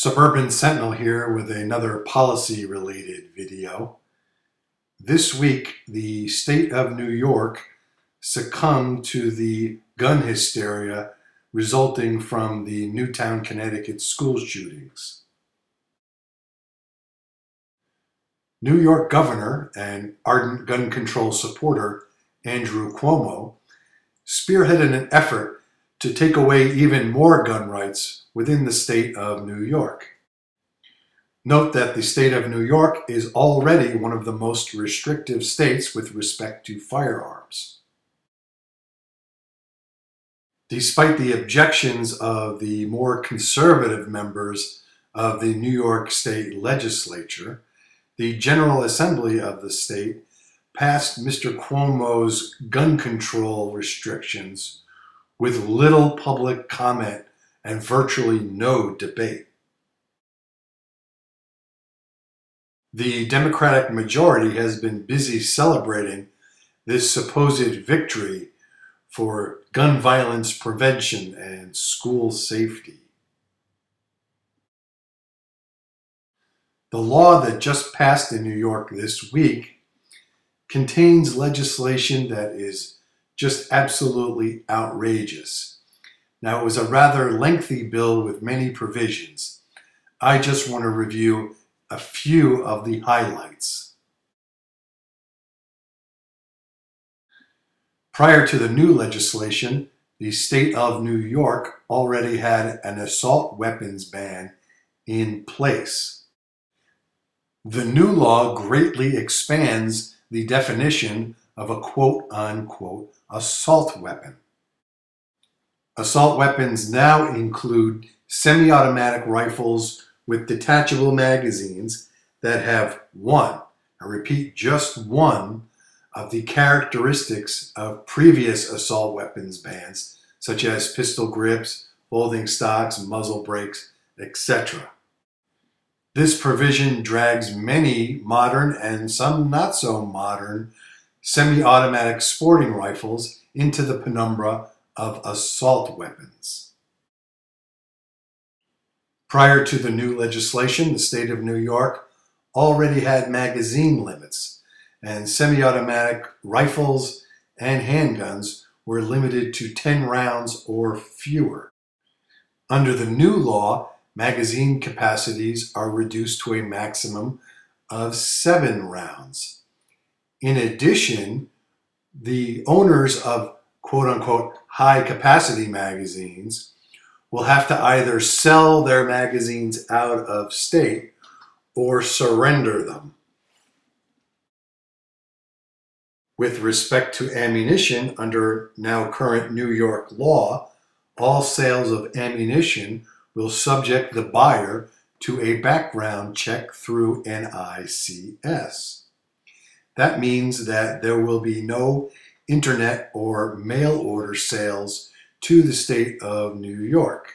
Suburban Sentinel here with another policy-related video. This week, the state of New York succumbed to the gun hysteria resulting from the Newtown, Connecticut school shootings. New York Governor and ardent gun control supporter Andrew Cuomo spearheaded an effort to take away even more gun rights within the state of New York. Note that the state of New York is already one of the most restrictive states with respect to firearms. Despite the objections of the more conservative members of the New York State Legislature, the General Assembly of the state passed Mr. Cuomo's gun control restrictions with little public comment and virtually no debate. The Democratic majority has been busy celebrating this supposed victory for gun violence prevention and school safety. The law that just passed in New York this week contains legislation that is just absolutely outrageous. Now, it was a rather lengthy bill with many provisions. I just want to review a few of the highlights. Prior to the new legislation, the state of New York already had an assault weapons ban in place. The new law greatly expands the definition of a quote-unquote assault weapon. Assault weapons now include semi-automatic rifles with detachable magazines that have one, I repeat, just one, of the characteristics of previous assault weapons bans, such as pistol grips, folding stocks, muzzle brakes, etc. This provision drags many modern and some not so modern semi-automatic sporting rifles into the penumbra of assault weapons. Prior to the new legislation, the state of New York already had magazine limits, and semi-automatic rifles and handguns were limited to 10 rounds or fewer. Under the new law, magazine capacities are reduced to a maximum of 7 rounds. In addition, the owners of quote-unquote high-capacity magazines will have to either sell their magazines out of state or surrender them. With respect to ammunition, under now current New York law, all sales of ammunition will subject the buyer to a background check through NICS. That means that there will be no internet or mail order sales to the state of New York.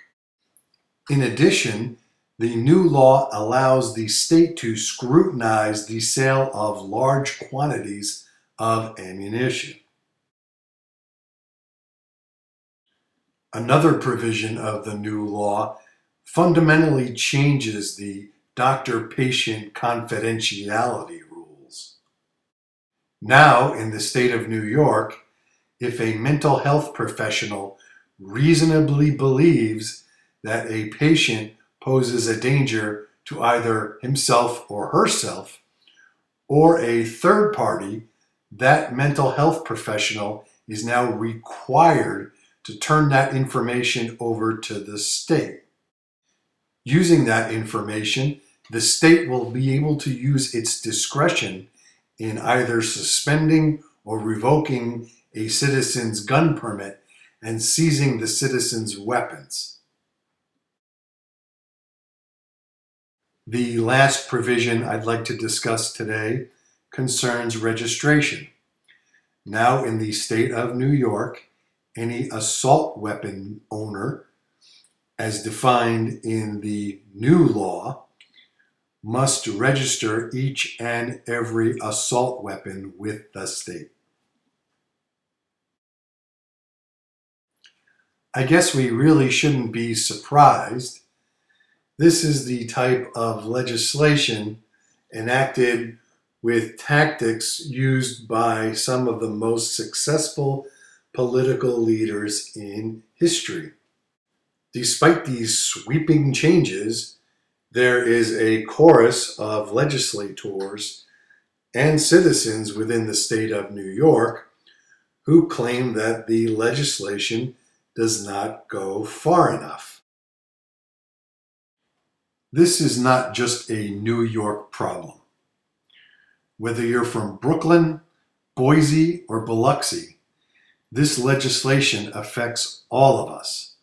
In addition, the new law allows the state to scrutinize the sale of large quantities of ammunition. Another provision of the new law fundamentally changes the doctor-patient confidentiality rules. Now, in the state of New York, if a mental health professional reasonably believes that a patient poses a danger to either himself or herself, or a third party, that mental health professional is now required to turn that information over to the state. Using that information, the state will be able to use its discretion in either suspending or revoking a citizen's gun permit and seizing the citizen's weapons. The last provision I'd like to discuss today concerns registration. Now, in the state of New York, any assault weapon owner, as defined in the new law, must register each and every assault weapon with the state. I guess we really shouldn't be surprised This is the type of legislation enacted with tactics used by some of the most successful political leaders in history. Despite these sweeping changes, there is a chorus of legislators and citizens within the state of New York who claim that the legislation does not go far enough. This is not just a New York problem. Whether you're from Brooklyn, Boise, or Biloxi, this legislation affects all of us.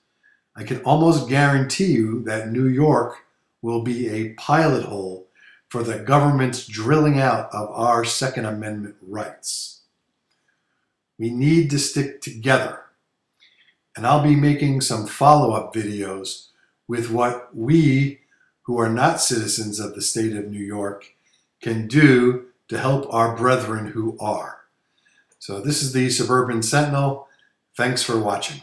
I can almost guarantee you that New York will be a pilot hole for the government's drilling out of our Second Amendment rights. We need to stick together, and I'll be making some follow-up videos with what we, who are not citizens of the state of New York, can do to help our brethren who are. So this is the Suburban Sentinel. Thanks for watching.